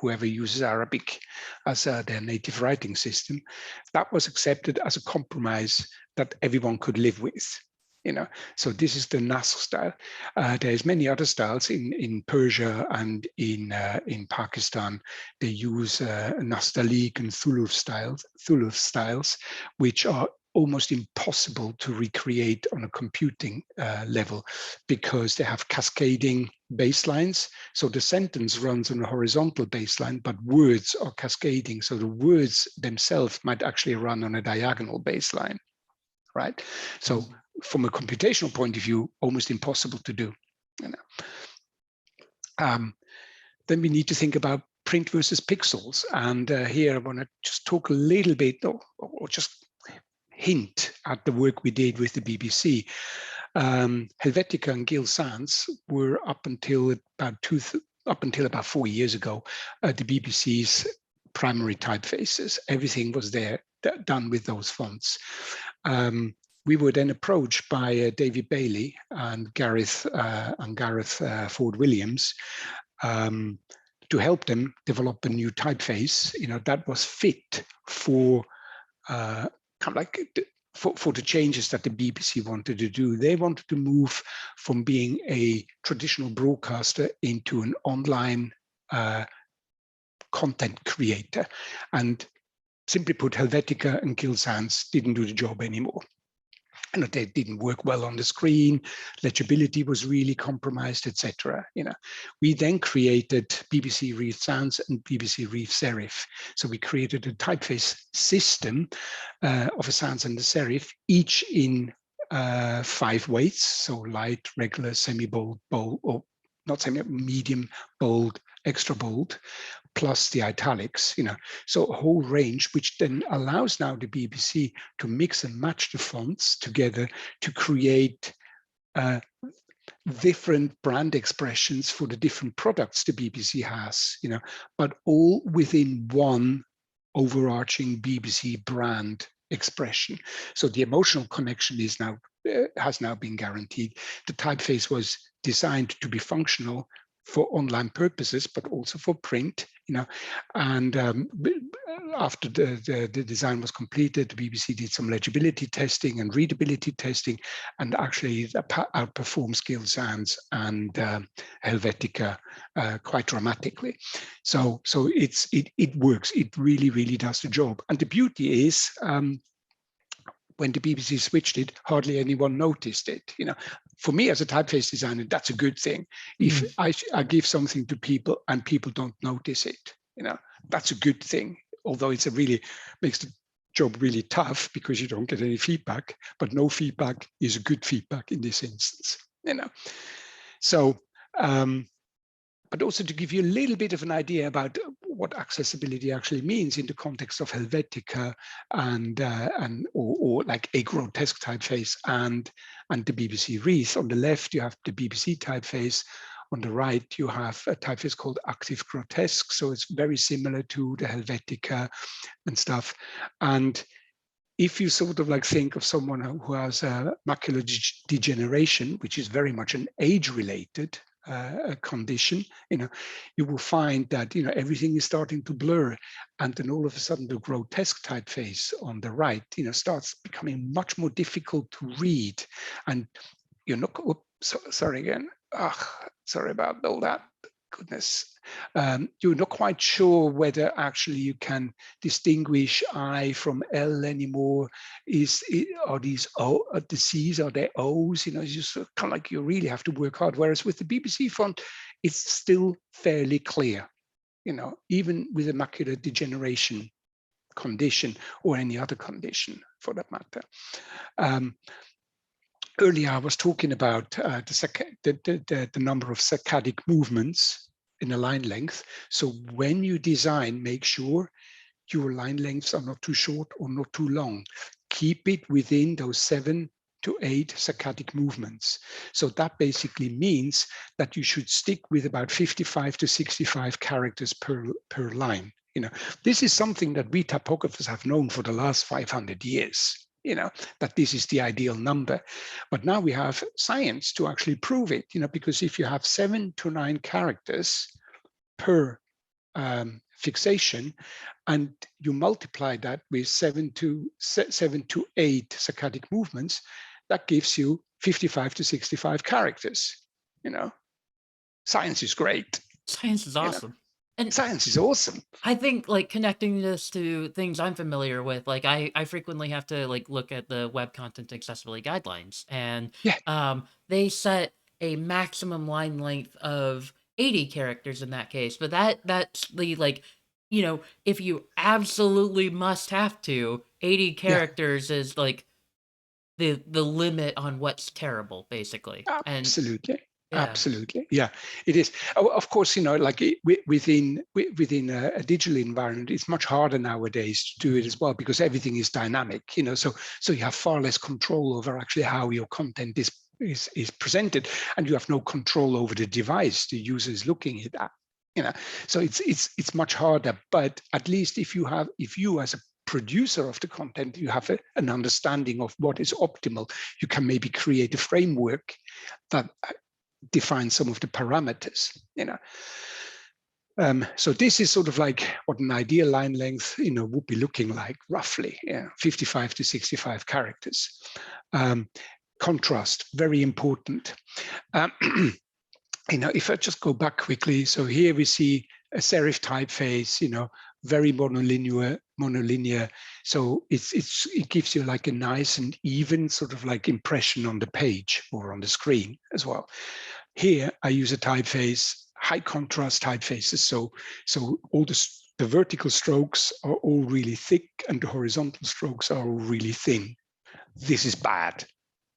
whoever uses Arabic as their native writing system. That was accepted as a compromise that everyone could live with. So this is the Nasr style. There's many other styles in Persia and in Pakistan. They use Nastaliq and Thuluth styles, which are almost impossible to recreate on a computing level because they have cascading baselines. So the sentence runs on a horizontal baseline, but words are cascading. So the words themselves might actually run on a diagonal baseline, right? So from a computational point of view, almost impossible to do. Then we need to think about print versus pixels. And here I want to just talk a little bit or just hint at the work we did with the BBC. Helvetica and Gill Sans were up until about 4 years ago, the BBC's primary typefaces. Everything was there done with those fonts. We were then approached by David Bailey and Gareth Ford Williams to help them develop a new typeface, that was fit for kind of like for the changes that the BBC wanted to do. They wanted to move from being a traditional broadcaster into an online content creator. And simply put, Helvetica and Gill Sans didn't do the job anymore. And they didn't work well on the screen. Legibility was really compromised, etc. We then created BBC Reef Sans and BBC Reef Serif. So we created a typeface system of a sans and a serif, each in 5 weights. So light, regular, semi-bold, bold, or not semi, medium, bold, extra bold, plus the italics, so a whole range, which then allows now the BBC to mix and match the fonts together to create different brand expressions for the different products the BBC has, but all within one overarching BBC brand expression. So the emotional connection is now has now been guaranteed. The typeface was designed to be functional for online purposes, but also for print, and after the design was completed, the BBC did some legibility testing and readability testing, and actually outperformed Gill Sans and Helvetica quite dramatically. So it works. It really does the job. And the beauty is, when the BBC switched it, hardly anyone noticed it. For me as a typeface designer, that's a good thing. If I give something to people and people don't notice it, that's a good thing. Although it really makes the job really tough because you don't get any feedback. But no feedback is a good feedback in this instance. So. But also to give you a little bit of an idea about what accessibility actually means in the context of Helvetica or like a grotesque typeface and the BBC Reef. On the left, you have the BBC typeface. On the right, you have a typeface called Active Grotesque. So it's very similar to the Helvetica and stuff. And if you sort of like think of someone who has a macular degeneration, which is very much an age-related condition, you will find that everything is starting to blur, and then all of a sudden the grotesque typeface on the right starts becoming much more difficult to read, and you're not. Sorry again. Sorry about all that. Goodness. You're not quite sure whether actually you can distinguish I from L anymore. Are these the C's, are they O's? It's just kind of like you really have to work hard. Whereas with the BBC font, it's still fairly clear, even with a macular degeneration condition or any other condition for that matter. Earlier, I was talking about the number of saccadic movements in a line length. So when you design, make sure your line lengths are not too short or not too long. Keep it within those 7 to 8 saccadic movements. So that basically means that you should stick with about 55 to 65 characters per line. This is something that we typographers have known for the last 500 years. That this is the ideal number. But now we have science to actually prove it, because if you have 7 to 9 characters per fixation, and you multiply that with 7 to 8 saccadic movements, that gives you 55 to 65 characters. Science is great. Science is awesome. And science is awesome. I think like connecting this to things I'm familiar with, like I frequently have to like look at the Web Content Accessibility Guidelines, and they set a maximum line length of 80 characters in that case. But that's the like, if you absolutely must have to, 80 characters is like the limit on what's terrible, basically. Absolutely. Yeah. Absolutely, yeah, it is. Of course, like within a digital environment, it's much harder nowadays to do it as well, because everything is dynamic. So you have far less control over actually how your content is is presented, and you have no control over the device the user is looking at. So it's much harder. But at least if you as a producer of the content, you have an understanding of what is optimal, you can maybe create a framework that defines some of the parameters. So this is sort of like what an ideal line length, would be looking like roughly, 55 to 65 characters. Contrast, very important. If I just go back quickly, so here we see a serif typeface, very monolinear. So it gives you like a nice and even sort of like impression on the page or on the screen as well. Here I use a typeface, high contrast typefaces. So all the vertical strokes are all really thick and the horizontal strokes are all really thin. This is bad.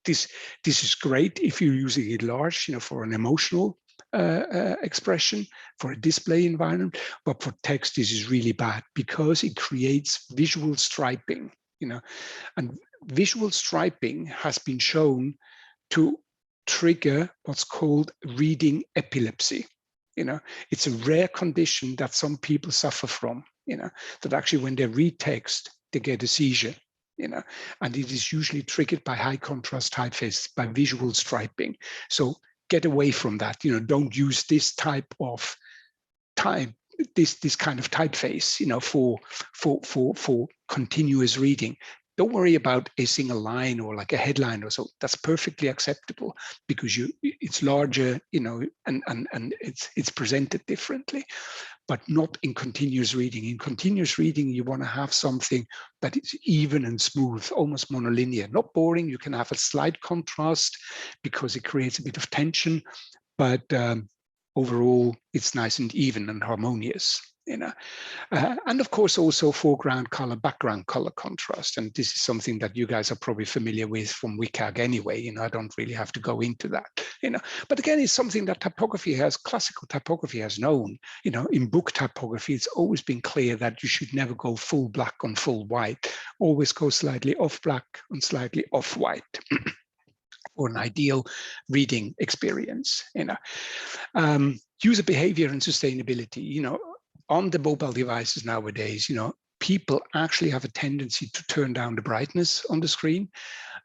This is great if you're using it large, for an emotional expression, for a display environment, but for text, this is really bad because it creates visual striping, and visual striping has been shown to trigger what's called reading epilepsy. It's a rare condition that some people suffer from, that actually when they read text, they get a seizure. And it is usually triggered by high contrast typeface, by visual striping. So get away from that. Don't use this type of this kind of typeface, for continuous reading. Don't worry about a single line or like a headline or so. That's perfectly acceptable because it's larger, and it's presented differently, but not in continuous reading. In continuous reading, you want to have something that is even and smooth, almost monolinear, not boring. You can have a slight contrast because it creates a bit of tension, but overall, it's nice and even and harmonious. And of course, also foreground color, background color contrast. And this is something that you guys are probably familiar with from WCAG anyway. I don't really have to go into that. But again, it's something that classical typography has known. In book typography, it's always been clear that you should never go full black on full white. Always go slightly off black and slightly off white. Or an ideal reading experience. User behavior and sustainability. On the mobile devices nowadays, people actually have a tendency to turn down the brightness on the screen.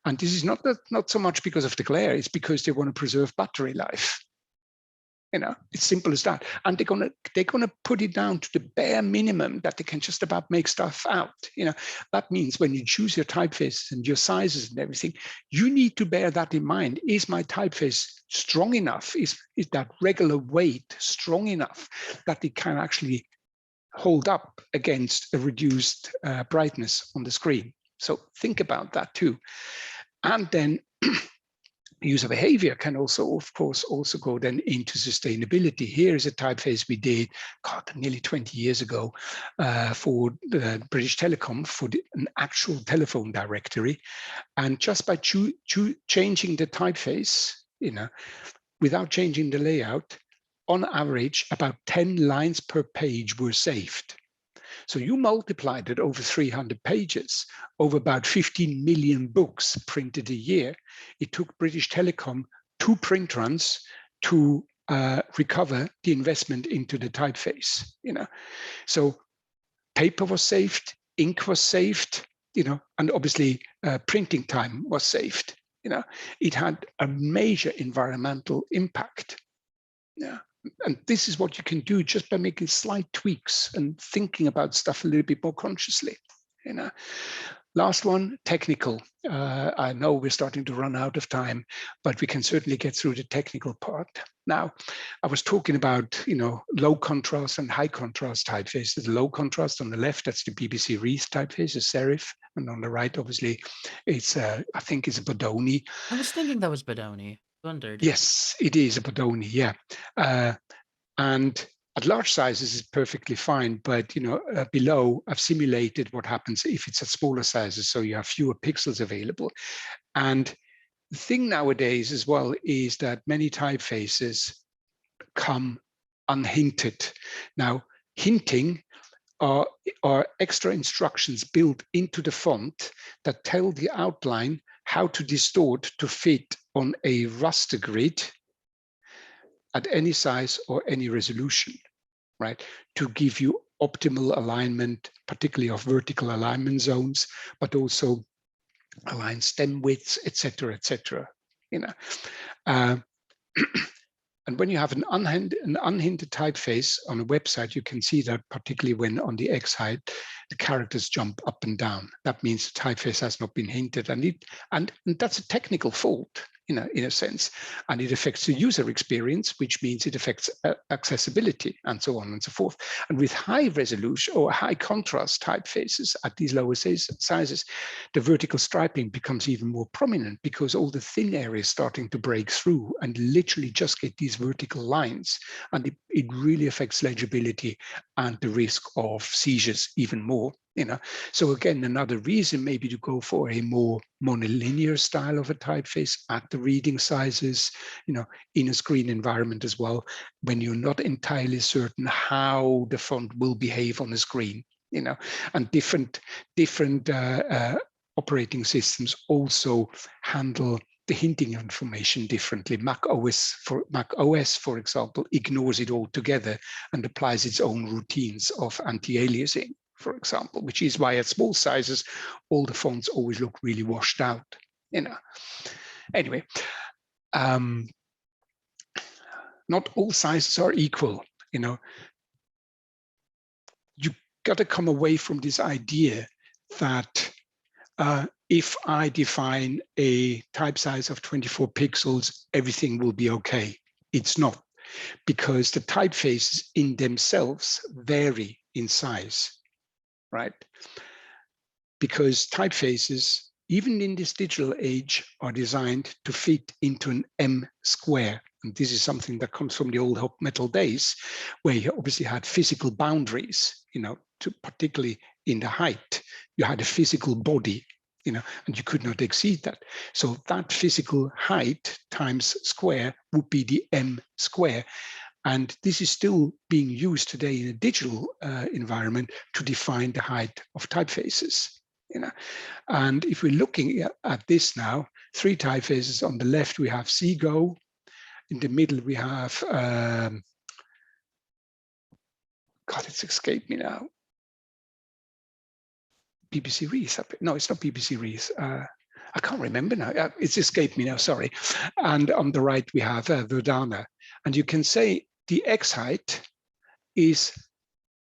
And this is not so much because of the glare, it's because they want to preserve battery life. It's simple as that. And they're gonna put it down to the bare minimum that they can just about make stuff out. That means when you choose your typefaces and your sizes and everything, you need to bear that in mind. Is my typeface strong enough? Is that regular weight strong enough that it can actually hold up against a reduced brightness on the screen? So think about that too. And then user behavior can also, of course, also go then into sustainability. Here is a typeface we did, nearly 20 years ago for the British Telecom, for an actual telephone directory. And just by changing the typeface, without changing the layout, on average, about 10 lines per page were saved. So you multiplied it over 300 pages, over about 15 million books printed a year. It took British Telecom 2 print runs to recover the investment into the typeface. So paper was saved, ink was saved, and obviously printing time was saved. It had a major environmental impact. Yeah. And this is what you can do just by making slight tweaks and thinking about stuff a little bit more consciously. Last one, technical. I know we're starting to run out of time, but we can certainly get through the technical part. Now, I was talking about, low contrast and high contrast typefaces. The low contrast on the left, that's the BBC Reith typeface, a serif. And on the right, obviously, it's, I think it's a Bodoni. I was thinking that was Bodoni. Wondered. Yes, it is a Bodoni, yeah. And at large sizes is perfectly fine, but below I've simulated what happens if it's at smaller sizes, so you have fewer pixels available. And the thing nowadays as well is that many typefaces come unhinted. Now, hinting are extra instructions built into the font that tell the outline how to distort to fit on a raster grid at any size or any resolution, right? To give you optimal alignment, particularly of vertical alignment zones, but also align stem widths, etc., etc. You know, uh, and when you have an unhindered typeface on a website, you can see that particularly when on the X height, the characters jump up and down. That means the typeface has not been hindered, and that's a technical fault, you know, in a sense, and it affects the user experience, which means it affects accessibility and so on and so forth. And with high resolution or high contrast typefaces at these lower sizes, the vertical striping becomes even more prominent because all the thin areas starting to break through and literally just get these vertical lines, and it really affects legibility and the risk of seizures even more. You know, so again, another reason maybe to go for a more monolinear style of a typeface at the reading sizes, you know, in a screen environment as well, when you're not entirely certain how the font will behave on the screen, you know, and different operating systems also handle the hinting information differently. Mac OS, for example, ignores it altogether and applies its own routines of anti-aliasing, for example, which is why at small sizes, all the fonts always look really washed out, you know. Anyway, not all sizes are equal, you know. You got to come away from this idea that if I define a type size of 24 pixels, everything will be okay. It's not, because the typefaces in themselves vary in size, right? Because typefaces, even in this digital age, are designed to fit into an M square. And this is something that comes from the old hot metal days, where you obviously had physical boundaries, you know, particularly in the height. You had a physical body, you know, and you could not exceed that. So that physical height times square would be the M square. And this is still being used today in a digital environment to define the height of typefaces. You know, and if we're looking at this now, 3 typefaces on the left, we have Seago. In the middle, we have, God, it's escaped me now. BBC Rees. No, it's not BBC Rees. I can't remember now. It's escaped me now, sorry. And on the right, we have Verdana. And you can say the X height is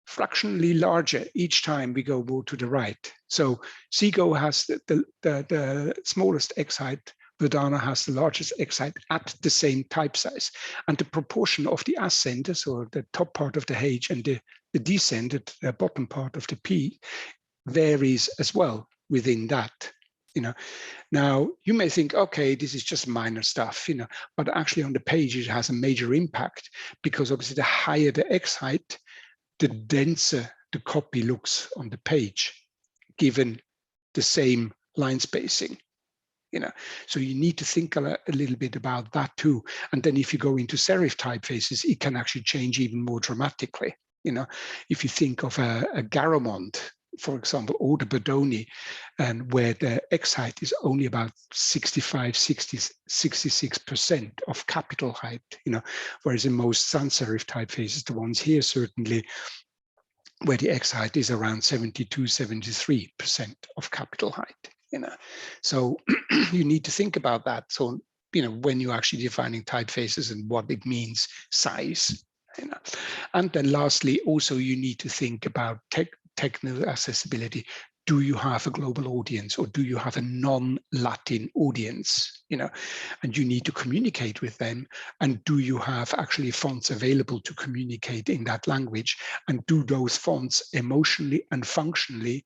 fractionally larger each time we go more to the right. So Seago has the smallest X height, Verdana has the largest X height at the same type size. And the proportion of the ascenders, so the top part of the H, and the descended, the bottom part of the P, varies as well within that. You know, now you may think, okay, this is just minor stuff, you know, but actually on the page it has a major impact, because obviously the higher the X height, the denser the copy looks on the page, given the same line spacing. You know, so you need to think a little bit about that too. And then if you go into serif typefaces, it can actually change even more dramatically. You know, if you think of a Garamond, for example, or the Bodoni, and where the X height is only about 65, 60, 66% of capital height, you know, whereas in most sans serif typefaces, the ones here certainly, where the X height is around 72, 73% of capital height, you know. So you need to think about that. So, you know, when you're actually defining typefaces and what it means, size, you know. And then lastly, also you need to think about technical accessibility. Do you have a global audience, or do you have a non-Latin audience? You know, and you need to communicate with them. And do you have actually fonts available to communicate in that language? And do those fonts emotionally and functionally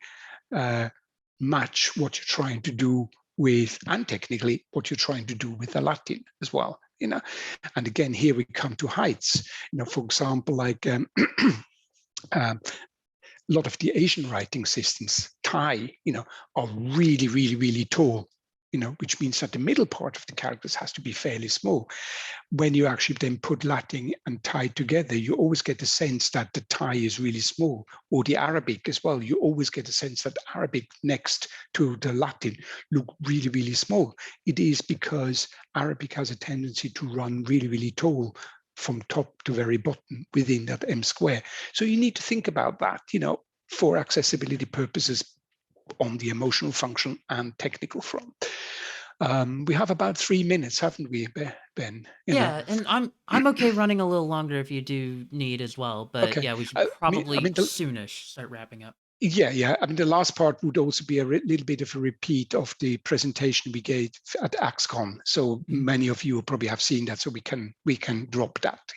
match what you're trying to do with, and technically what you're trying to do with the Latin as well? You know, and again, here we come to heights. You know, for example, like a lot of the Asian writing systems, Thai, you know, are really, really, really tall, which means that the middle part of the characters has to be fairly small. When you actually then put Latin and Thai together, you always get the sense that the Thai is really small, or the Arabic as well. You always get a sense that Arabic next to the Latin look really, really small. It is because Arabic has a tendency to run really, really tall from top to very bottom within that M square. So you need to think about that, for accessibility purposes on the emotional function and technical front. We have about 3 minutes, haven't we, Ben? Yeah, and I'm okay running a little longer if you do need as well, but Okay. yeah, we should I probably mean, soonish start wrapping up. yeah. I mean, the last part would also be a little bit of a repeat of the presentation we gave at AXCON. So Mhm. many of you probably have seen that, so we can drop that.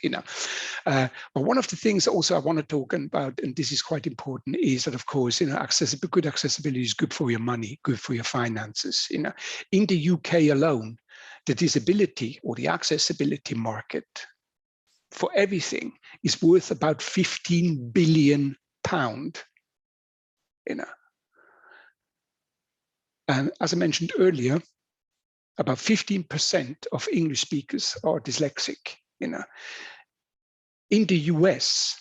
But one of the things also I want to talk about, and this is quite important, is that of course, good accessibility is good for your money, good for your finances. In the UK alone, the disability or the accessibility market for everything is worth about £15 billion. And as I mentioned earlier, about 15% of English speakers are dyslexic. In the US,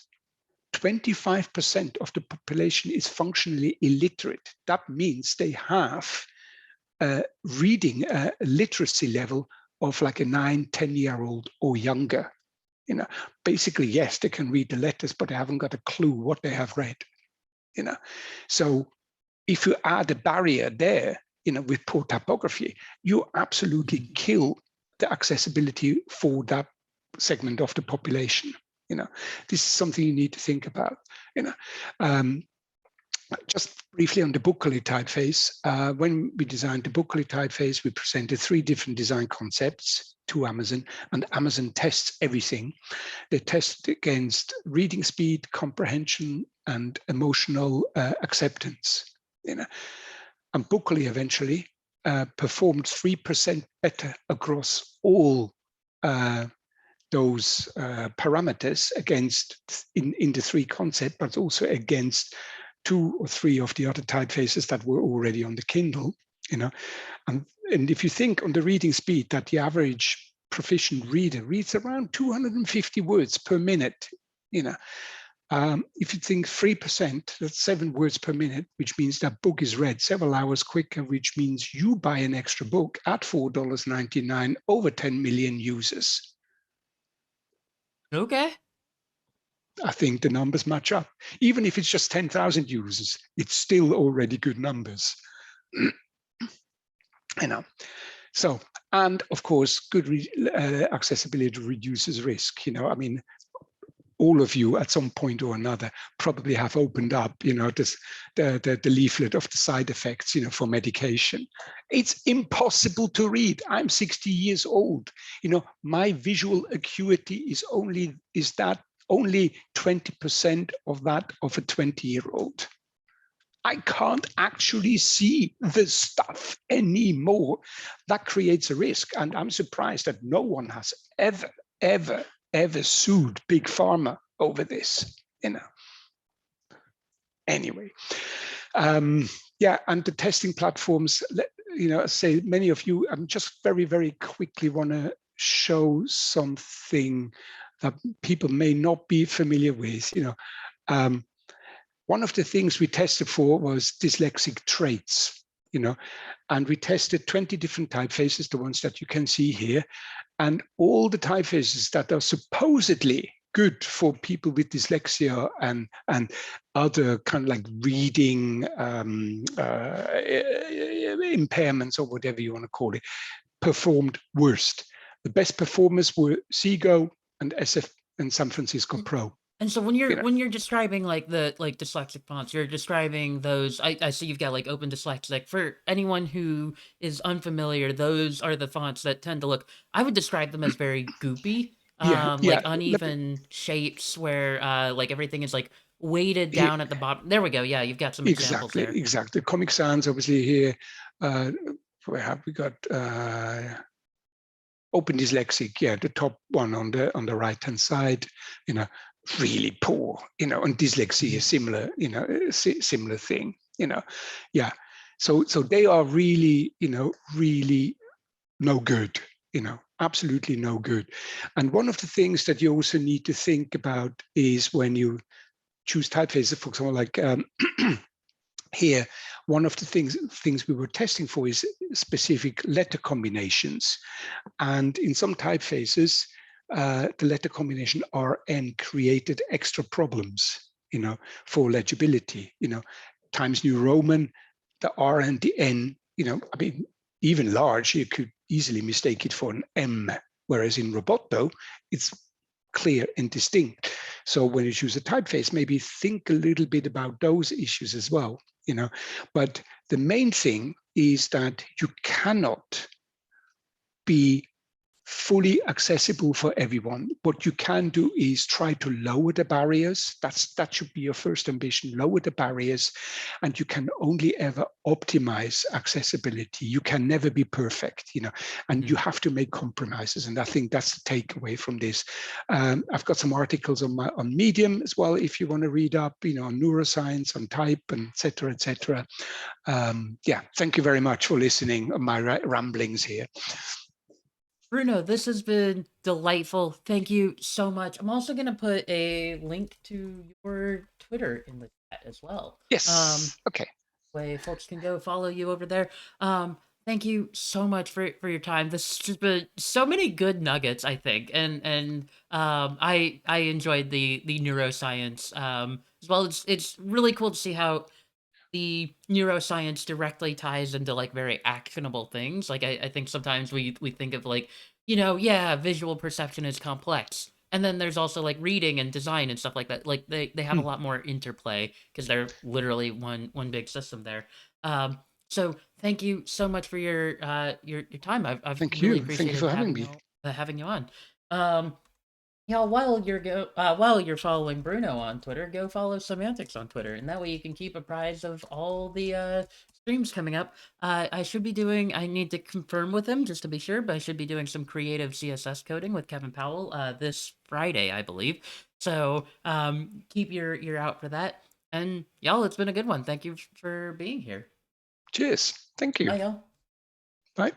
25% of the population is functionally illiterate. That means they have a reading literacy level of like a 9-10-year-old or younger. Basically, yes, they can read the letters, but they haven't got a clue what they have read. So if you add a barrier there, with poor typography, you absolutely Mhm. kill the accessibility for that segment of the population. This is something you need to think about. Just briefly on the Bucoli typeface, when we designed the Bucoli typeface, we presented 3 different design concepts to Amazon, and Amazon tests everything. They test against reading speed, comprehension, and emotional acceptance. And Bucoli eventually performed 3% better across all those parameters in the 3 concepts, but also against 2 or 3 of the other typefaces that were already on the Kindle. And if you think on the reading speed that the average proficient reader reads around 250 words per minute, if you think 3%, that's 7 words per minute, which means that book is read several hours quicker, which means you buy an extra book at $4.99 over 10 million users. Okay. I think the numbers match up. Even if it's just 10,000 users, it's still already good numbers. So, and of course, good accessibility reduces risk. I mean, all of you at some point or another probably have opened up, the leaflet of the side effects, for medication. It's impossible to read. I'm 60 years old. My visual acuity is only 20% of that of a 20-year-old. I can't actually see the stuff anymore. That creates a risk. And I'm surprised that no one has ever sued Big Pharma over this. Anyway, yeah, and the testing platforms, say many of you, I'm just very, very quickly want to show something that people may not be familiar with. One of the things we tested for was dyslexic traits, and we tested 20 different typefaces, the ones that you can see here, and all the typefaces that are supposedly good for people with dyslexia and other kind of like reading impairments or whatever you want to call it, performed worst. The best performers were Seago and SF and San Francisco Pro. And so when you're describing the dyslexic fonts, you're describing those. I see you've got Open Dyslexic. For anyone who is unfamiliar, those are the fonts that tend to look. I would describe them as very goopy, Yeah. uneven shapes where everything is weighted Here, down at the bottom. There we go. Yeah, you've got some examples there. exactly. Comic Sans, obviously here. Where have we got? Open Dyslexic, yeah, the top one on the right hand side, really poor, and dyslexia is similar, similar thing, yeah. So they are really, really no good, absolutely no good. And one of the things that you also need to think about is when you choose typefaces, for example, like here, one of the things we were testing for is specific letter combinations. And in some typefaces, the letter combination RN created extra problems, for legibility. Times New Roman, the R and the N, I mean, even large, you could easily mistake it for an M, whereas in Roboto, it's clear and distinct. So when you choose a typeface, maybe think a little bit about those issues as well. But the main thing is that you cannot be fully accessible for everyone. What you can do is try to lower the barriers. That should be your first ambition, lower the barriers, and you can only ever optimize accessibility. You can never be perfect, and you have to make compromises. And I think that's the takeaway from this. I've got some articles on Medium as well, if you want to read up, on neuroscience, on type, and et cetera, et cetera. Yeah, thank you very much for listening on my ramblings here. Bruno, this has been delightful. Thank you so much. I'm also going to put a link to your Twitter in the chat as well. Yes. Okay. Way folks can go follow you over there. Thank you so much for your time. This has just been so many good nuggets, I think, and I enjoyed the neuroscience as well. It's really cool to see how the neuroscience directly ties into like very actionable things. Like I think sometimes we think of like, yeah, visual perception is complex. And then there's also like reading and design and stuff like that. Like they have a lot more interplay because they're literally one big system there. Um, so thank you so much for your time. I've Thank really you. Thank you appreciated for having me. having you on. Yeah, while you're following Bruno on Twitter, go follow Some Antics on Twitter, and that way you can keep apprised of all the streams coming up. I should be doing. I need to confirm with him just to be sure, but I should be doing some creative CSS coding with Kevin Powell this Friday, I believe. So keep your ear out for that. And y'all, it's been a good one. Thank you for being here. Cheers. Thank you. Bye, y'all. Bye.